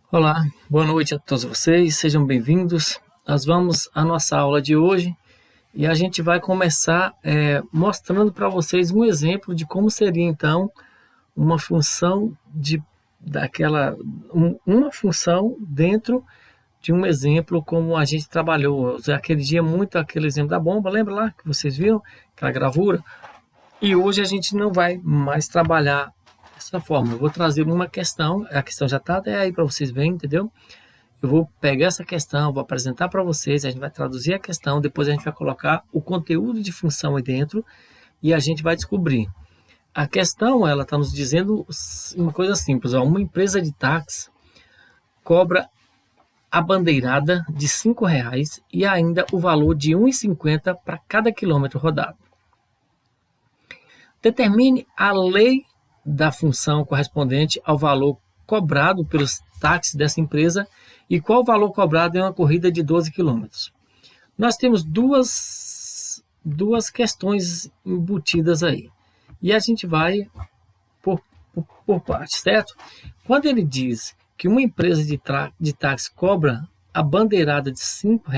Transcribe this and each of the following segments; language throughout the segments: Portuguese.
Olá, boa noite a todos vocês, sejam bem-vindos. Nós vamos à nossa aula de hoje e a gente vai começar mostrando para vocês um exemplo de como seria então uma função uma função dentro de um exemplo como a gente trabalhou. Aquele dia muito aquele exemplo da bomba, lembra lá que vocês viram aquela gravura? E hoje a gente não vai mais trabalhar dessa forma. Eu vou trazer uma questão, a questão já está até aí para vocês verem, entendeu? Eu vou pegar essa questão, vou apresentar para vocês, a gente vai traduzir a questão, depois a gente vai colocar o conteúdo de função aí dentro e a gente vai descobrir. A questão, ela está nos dizendo uma coisa simples, ó, uma empresa de táxi cobra a bandeirada de R$ 5 e ainda o valor de R$ 1,50 para cada quilômetro rodado. Determine a lei da função correspondente ao valor cobrado pelos táxis dessa empresa e qual o valor cobrado em uma corrida de 12 quilômetros. Nós temos duas questões embutidas aí. E a gente vai por partes, certo? Quando ele diz que uma empresa de táxi cobra a bandeirada de R$ 5,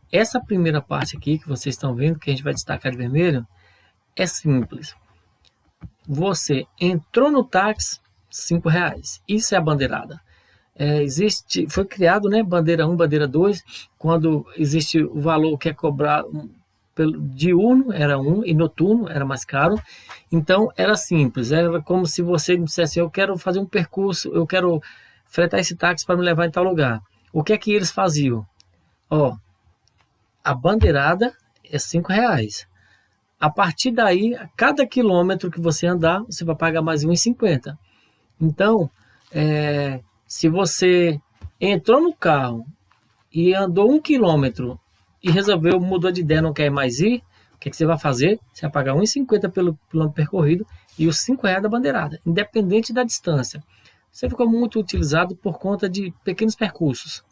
essa primeira parte aqui que vocês estão vendo, que a gente vai destacar de vermelho, é simples. Você entrou no táxi, R$ 5. Isso é a bandeirada. Foi criado, né, bandeira 1, bandeira 2, quando existe o valor que é cobrado pelo diurno, era 1, e noturno era mais caro. Então, era simples. Era como se você dissesse, eu quero fazer um percurso, eu quero fretar esse táxi para me levar em tal lugar. O que é que eles faziam? A bandeirada é R$ 5. A partir daí, a cada quilômetro que você andar, você vai pagar mais R$ 1,50. Então, se você entrou no carro e andou 1 quilômetro e mudou de ideia, não quer mais ir, o que você vai fazer? Você vai pagar R$ 1,50 pelo quilômetro percorrido e os R$ 5 da bandeirada, independente da distância. Isso ficou muito utilizado por conta de pequenos percursos.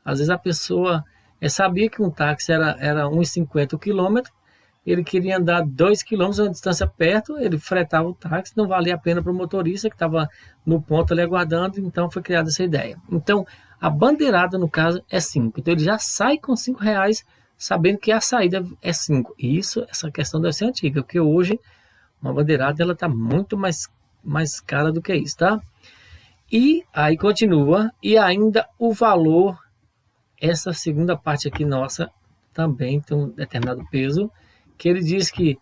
Às vezes a pessoa sabia que um táxi era R$ 1,50 o quilômetro, ele queria andar 2 quilômetros, uma distância perto, ele fretava o táxi, não valia a pena para o motorista que estava no ponto ali aguardando, então foi criada essa ideia. Então, a bandeirada, no caso, é 5. Então, ele já sai com R$ 5, sabendo que a saída é 5. E essa questão deve ser antiga, porque hoje uma bandeirada está muito mais cara do que isso, tá? E aí continua, e ainda o valor, essa segunda parte aqui nossa, também tem um determinado peso, que ele diz que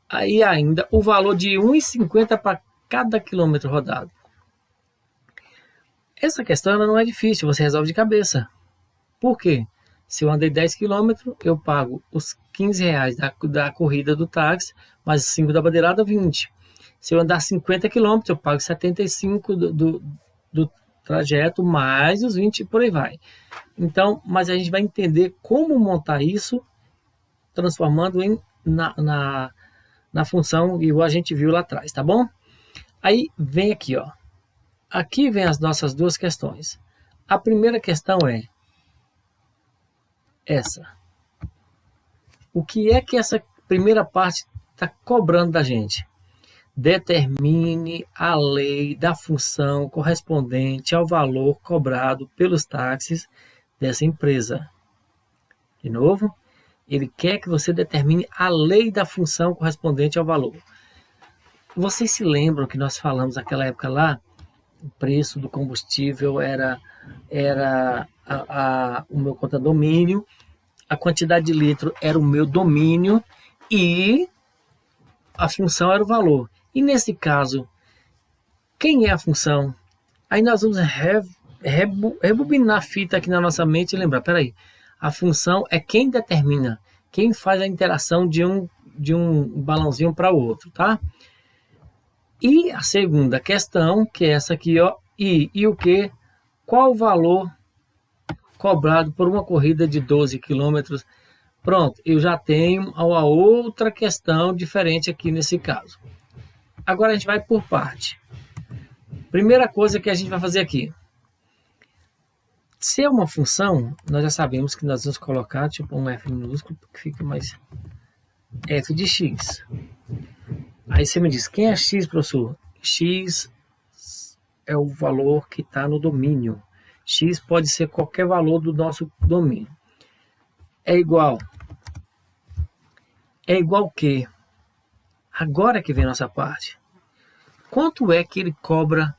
aí ainda o valor de R$ 1,50 para cada quilômetro rodado. Essa questão ela não é difícil, você resolve de cabeça. Por quê? Se eu andei 10 quilômetros, eu pago os R$ 15 da corrida do táxi, mais 5 da bandeirada, 20. Se eu andar 50 quilômetros, eu pago 75 do trajeto, mais os 20 e por aí vai. Então, mas a gente vai entender como montar isso, transformando na função igual a gente viu lá atrás, tá bom? Aí vem aqui, ó. Aqui vem as nossas duas questões. A primeira questão é essa. O que é que essa primeira parte está cobrando da gente? Determine a lei da função correspondente ao valor cobrado pelos táxis dessa empresa. De novo, ele quer que você determine a lei da função correspondente ao valor. Vocês se lembram que nós falamos naquela época lá? O preço do combustível era o meu contadomínio, a quantidade de litro era o meu domínio e a função era o valor. E nesse caso, quem é a função? Aí nós vamos rebobinar a fita aqui na nossa mente e lembrar, peraí, a função é quem determina, quem faz a interação de um balãozinho para o outro, tá? E a segunda questão, que é essa aqui, ó, e o que? Qual o valor cobrado por uma corrida de 12 quilômetros? Pronto, eu já tenho uma outra questão diferente aqui nesse caso. Agora a gente vai por parte. Primeira coisa que a gente vai fazer aqui. Se é uma função, nós já sabemos que nós vamos colocar tipo um F minúsculo, que fica mais F de X. Aí você me diz, quem é X, professor? X é o valor que está no domínio. X pode ser qualquer valor do nosso domínio. É igual. É igual que, agora que vem a nossa parte, quanto é que ele cobra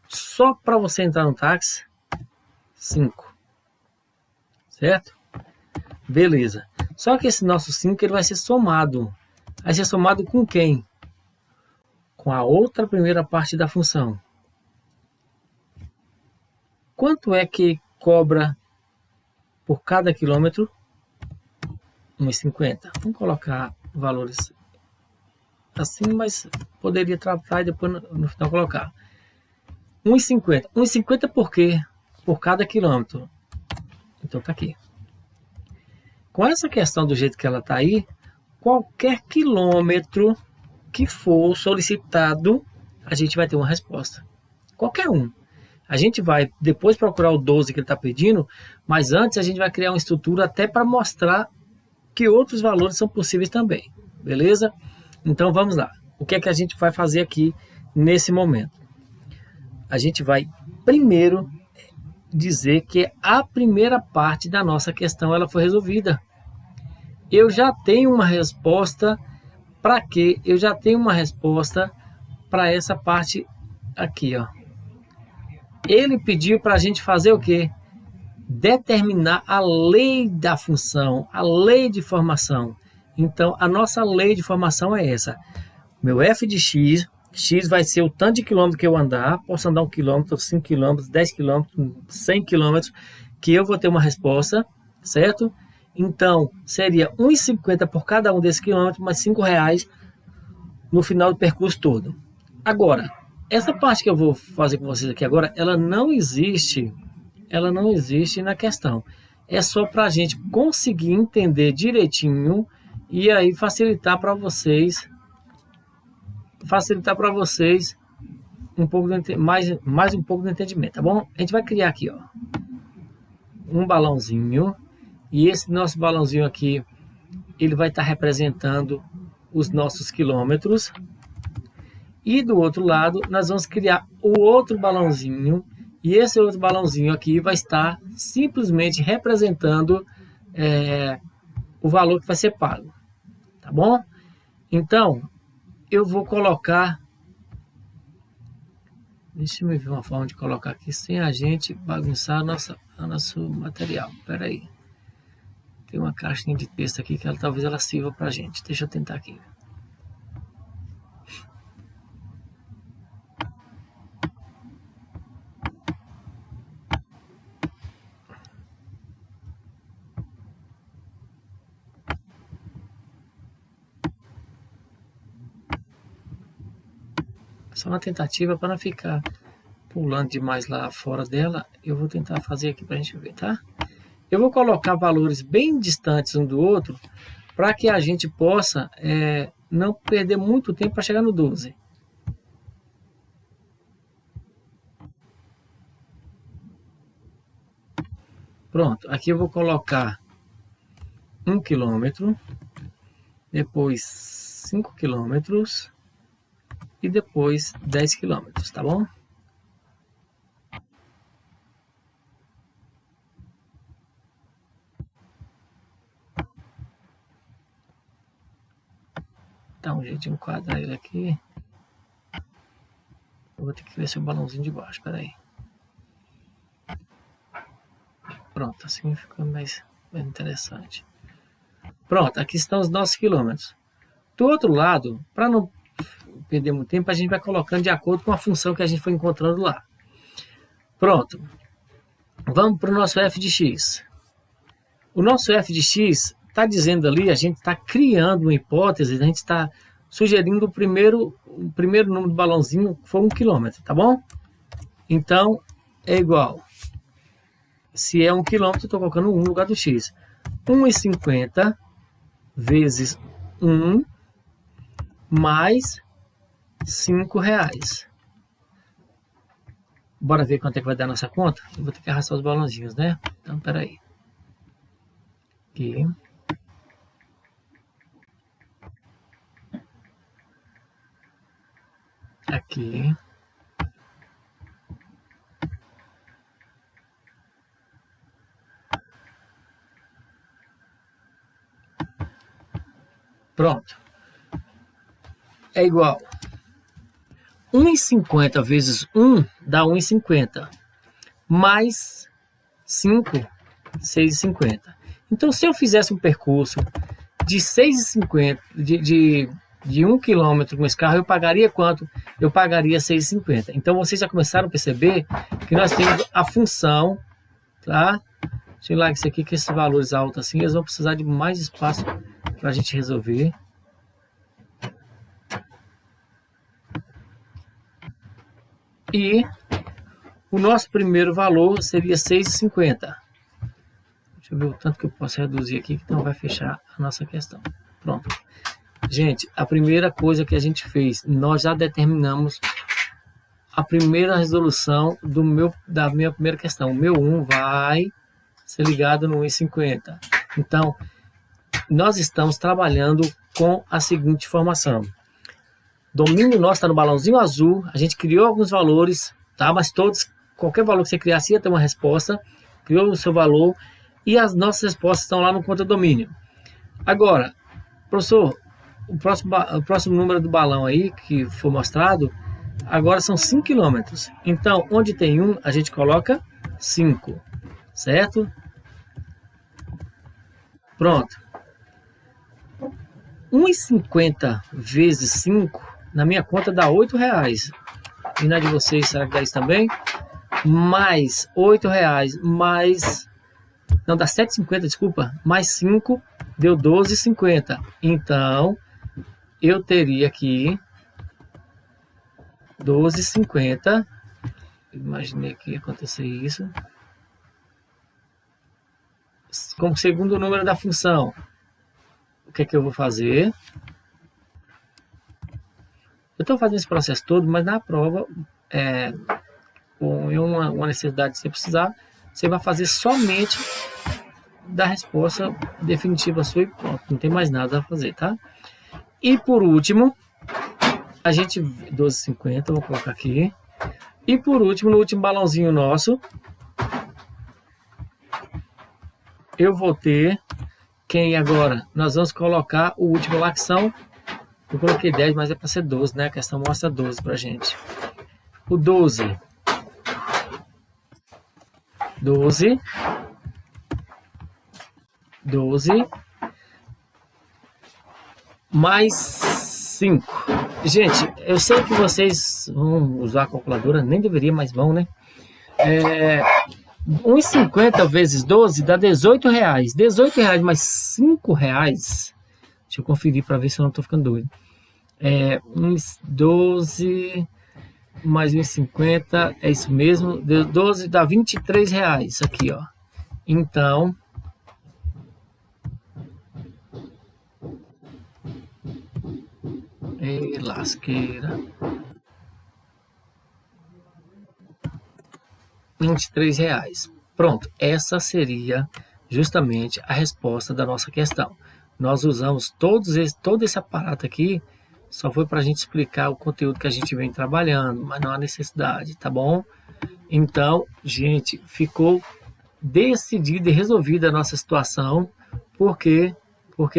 só para você entrar no táxi? 5. Certo? Beleza. Só que esse nosso 5 ele vai ser somado. Vai ser somado com quem? Com a outra primeira parte da função. Quanto é que cobra por cada quilômetro? 1,50. Vamos colocar valores assim, mas poderia tratar e depois no final colocar. 1,50. 1,50 por quê? Por cada quilômetro. Então tá aqui. Com essa questão do jeito que ela tá aí, qualquer quilômetro que for solicitado, a gente vai ter uma resposta. Qualquer um. A gente vai depois procurar o 12 que ele está pedindo, mas antes a gente vai criar uma estrutura até para mostrar que outros valores são possíveis também. Beleza? Então vamos lá. O que é que a gente vai fazer aqui nesse momento? A gente vai primeiro dizer que a primeira parte da nossa questão ela foi resolvida. Eu já tenho uma resposta para quê? Eu já tenho uma resposta para essa parte aqui, ó. Ele pediu para a gente fazer o quê? Determinar a lei da função, a lei de formação. Então, a nossa lei de formação é essa. Meu f de x, x vai ser o tanto de quilômetro que eu andar, posso andar 1 quilômetro, 5 quilômetros, 10 quilômetros, 100 quilômetros, que eu vou ter uma resposta, certo? Então, seria 1,50 por cada um desses quilômetros, mais R$5 no final do percurso todo. Agora, essa parte que eu vou fazer com vocês aqui agora, ela não existe na questão. É só para a gente conseguir entender direitinho e aí facilitar para vocês um pouco mais um pouco do entendimento, tá bom? A gente vai criar aqui, ó, um balãozinho e esse nosso balãozinho aqui, ele vai estar representando os nossos quilômetros. E do outro lado, nós vamos criar o outro balãozinho. E esse outro balãozinho aqui vai estar simplesmente representando o valor que vai ser pago. Tá bom? Então, eu vou colocar... Deixa eu ver uma forma de colocar aqui sem a gente bagunçar nosso material. Espera aí. Tem uma caixinha de texto aqui que talvez ela sirva para a gente. Deixa eu tentar aqui. Só uma tentativa para não ficar pulando demais lá fora dela. Eu vou tentar fazer aqui para a gente ver, tá? Eu vou colocar valores bem distantes um do outro para que a gente possa não perder muito tempo para chegar no 12. Pronto, aqui eu vou colocar 1 quilômetro, depois 5 quilômetros e depois 10 quilômetros, tá bom? Dá um jeito de enquadrar ele aqui. Eu vou ter que ver seu balãozinho de baixo, peraí. Pronto, assim ficou mais interessante. Pronto, aqui estão os nossos quilômetros. Do outro lado, para não perder muito tempo, a gente vai colocando de acordo com a função que a gente foi encontrando lá. Pronto. Vamos para o nosso f de x. O nosso f de x está dizendo ali, a gente está criando uma hipótese, a gente está sugerindo o primeiro número do balãozinho, que foi 1 quilômetro, tá bom? Então, é igual. Se é 1 quilômetro, eu estou colocando 1 no lugar do x. 1,50 vezes 1 mais R$5. Bora ver quanto é que vai dar a nossa conta? Eu vou ter que arrastar os balãozinhos, né? Então, peraí. Aqui. Aqui. Pronto. É igual 1,50 vezes 1 dá 1,50. Mais 5, 6,50. Então, se eu fizesse um percurso de 6,50, de 1 quilômetro com esse carro, eu pagaria quanto? Eu pagaria 6,50. Então, vocês já começaram a perceber que nós temos a função, tá? Deixa eu lá isso aqui, que esses valores altos assim, eles vão precisar de mais espaço para a gente resolver. E o nosso primeiro valor seria 6,50. Deixa eu ver o tanto que eu posso reduzir aqui, que não vai fechar a nossa questão. Pronto. Gente, a primeira coisa que a gente fez, nós já determinamos a primeira resolução da minha primeira questão. O meu 1 vai ser ligado no 1,50. Então, nós estamos trabalhando com a seguinte informação. Domínio nosso está no balãozinho azul, a gente criou alguns valores, tá? Mas todos, qualquer valor que você criasse ia ter uma resposta, criou o seu valor e as nossas respostas estão lá no conta domínio. Agora, professor, o próximo número do balão aí que foi mostrado, agora são 5 km. Então, onde tem 1, a gente coloca 5, certo? Pronto. 1,50 vezes 5, na minha conta dá R$8. E na de vocês, será que dá isso também? Mais R$8, mais... Não, dá 7,50, desculpa. Mais 5, deu 12,50. Então, eu teria aqui 12,50. Imaginei que ia acontecer isso. Como segundo número da função. O que é que eu vou fazer? Eu estou fazendo esse processo todo, mas na prova, em uma necessidade de você precisar, você vai fazer somente da resposta definitiva sua e pronto. Não tem mais nada a fazer, tá? E por último, a gente... 12,50, vou colocar aqui. E por último, no último balãozinho nosso, eu vou ter... Quem agora? Nós vamos colocar o último lá que são... Eu coloquei 10, mas é para ser 12, né? A questão mostra 12 pra gente. O 12. 12. 12. Mais 5. Gente, eu sei que vocês vão usar a calculadora, nem deveria, mas vão, né? 1,50 vezes 12 dá R$18. R$18 mais R$5. Deixa eu conferir para ver se eu não estou ficando doido. 12 mais 1,50 é isso mesmo. 12 dá R$23 aqui, ó. Então, lasqueira. R$23. Pronto, essa seria justamente a resposta da nossa questão. Nós usamos todo esse aparato aqui, só foi para a gente explicar o conteúdo que a gente vem trabalhando, mas não há necessidade, tá bom? Então, gente, ficou decidida e resolvida a nossa situação, porque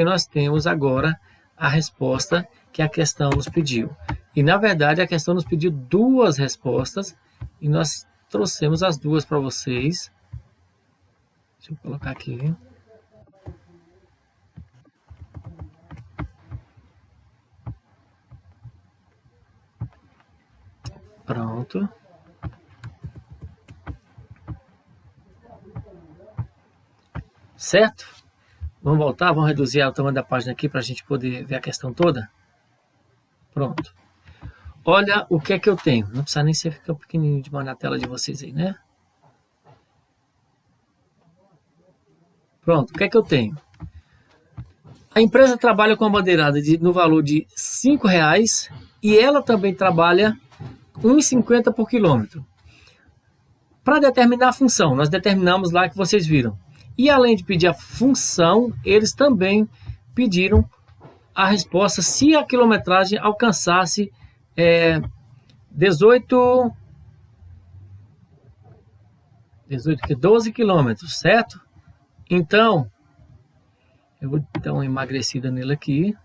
nós temos agora a resposta que a questão nos pediu. E, na verdade, a questão nos pediu duas respostas, e nós trouxemos as duas para vocês. Deixa eu colocar aqui. Pronto. Certo? Vamos voltar, vamos reduzir o tamanho da página aqui para a gente poder ver a questão toda. Pronto. Olha o que é que eu tenho. Não precisa nem ser ficar pequenininho demais na tela de vocês aí, né? Pronto, o que é que eu tenho? A empresa trabalha com a bandeirada no valor de R$5 e ela também trabalha R$1,50 por quilômetro. Para determinar a função, nós determinamos lá que vocês viram. E além de pedir a função, eles também pediram a resposta se a quilometragem alcançasse 12 quilômetros, certo? Então, eu vou dar uma emagrecida nele aqui.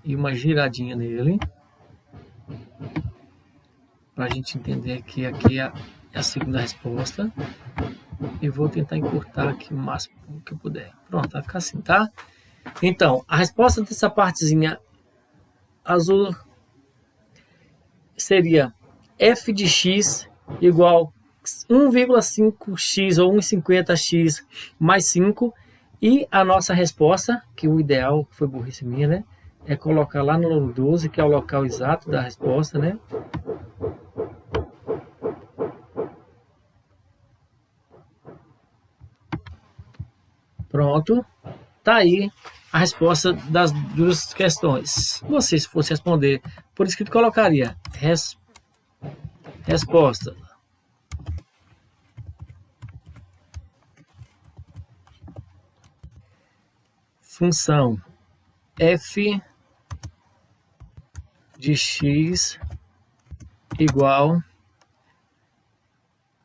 e uma giradinha nele, para a gente entender que aqui é a segunda resposta. E vou tentar encurtar aqui o máximo que eu puder. Pronto, vai ficar assim, tá? Então, a resposta dessa partezinha azul seria f de x igual 1,5x ou 1,50x mais 5. E a nossa resposta, que o ideal, foi burrice minha, né? É colocar lá no aluno 12, que é o local exato da resposta, né? Pronto. Tá aí a resposta das duas questões. Você, se fosse responder por escrito, colocaria resposta. Função f de x igual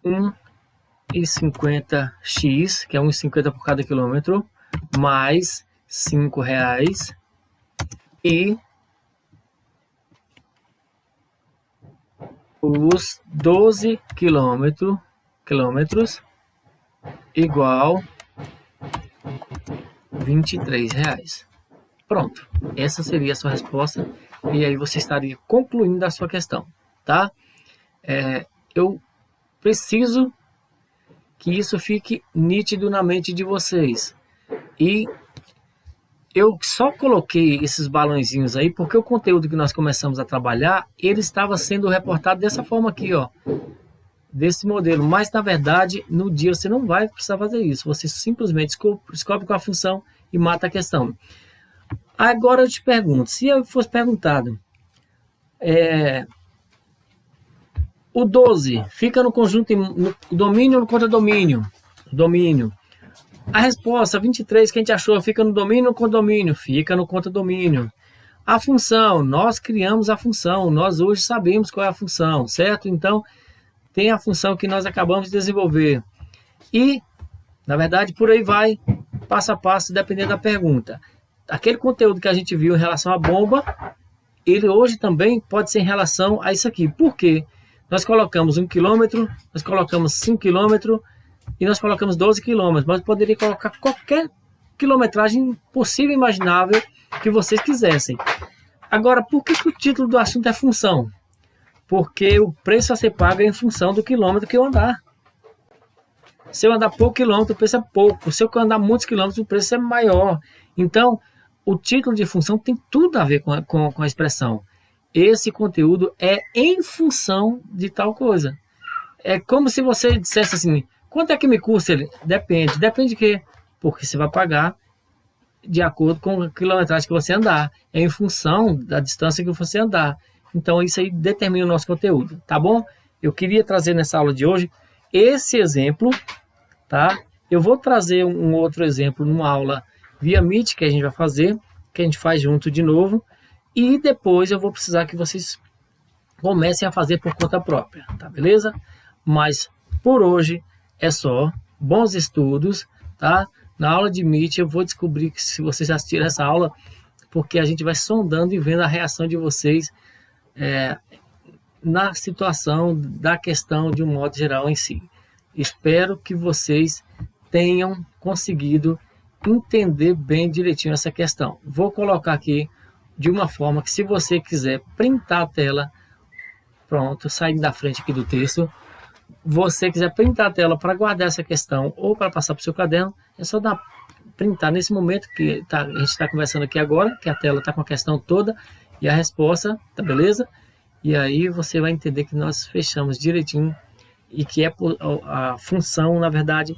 1,50x, que é 1,50 por cada quilômetro, mais R$5, e os 12 quilômetros igual R$23. Pronto, essa seria a sua resposta, e aí você estaria concluindo a sua questão, tá? Eu preciso que isso fique nítido na mente de vocês. E eu só coloquei esses balãozinhos aí porque o conteúdo que nós começamos a trabalhar, ele estava sendo reportado dessa forma aqui, ó, desse modelo. Mas, na verdade, no dia você não vai precisar fazer isso. Você simplesmente descobre com a função e mata a questão. Agora eu te pergunto, se eu fosse perguntado, o 12 fica no conjunto, no domínio ou no contradomínio? Domínio. A resposta 23 que a gente achou fica no domínio ou no condomínio? Fica no contradomínio. A função, nós criamos a função, nós hoje sabemos qual é a função, certo? Então, tem a função que nós acabamos de desenvolver. E, na verdade, por aí vai, passo a passo, dependendo da pergunta. Aquele conteúdo que a gente viu em relação à bomba, ele hoje também pode ser em relação a isso aqui. Por quê? Nós colocamos 1 km, nós colocamos 5 km e nós colocamos 12 km. Mas poderia colocar qualquer quilometragem possível e imaginável que vocês quisessem. Agora, por que o título do assunto é função? Porque o preço a ser pago é em função do quilômetro que eu andar. Se eu andar pouco quilômetro, o preço é pouco. Se eu andar muitos quilômetros, o preço é maior. Então, o título de função tem tudo a ver com a expressão. Esse conteúdo é em função de tal coisa. É como se você dissesse assim, quanto é que me custa ele? Depende. Depende de quê? Porque você vai pagar de acordo com a quilometragem que você andar. É em função da distância que você andar. Então, isso aí determina o nosso conteúdo, tá bom? Eu queria trazer nessa aula de hoje esse exemplo, tá? Eu vou trazer um outro exemplo numa aula via Meet que a gente vai fazer, que a gente faz junto de novo, e depois eu vou precisar que vocês comecem a fazer por conta própria, tá beleza? Mas por hoje é só, bons estudos, tá? Na aula de Meet eu vou descobrir que se vocês assistiram essa aula, porque a gente vai sondando e vendo a reação de vocês na situação da questão de um modo geral em si. Espero que vocês tenham conseguido entender bem direitinho essa questão. Vou colocar aqui de uma forma que, se você quiser printar a tela, pronto, saindo da frente aqui do texto, você quiser printar a tela para guardar essa questão ou para passar para o seu caderno, é só printar nesse momento que a gente está conversando aqui agora, que a tela está com a questão toda e a resposta, tá beleza? E aí você vai entender que nós fechamos direitinho e que a função, na verdade,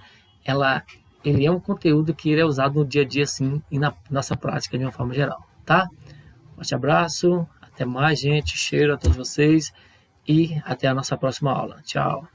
ele é um conteúdo que ele é usado no dia a dia, sim, e na nossa prática de uma forma geral, tá? Forte abraço, até mais, gente, cheiro a todos vocês e até a nossa próxima aula. Tchau!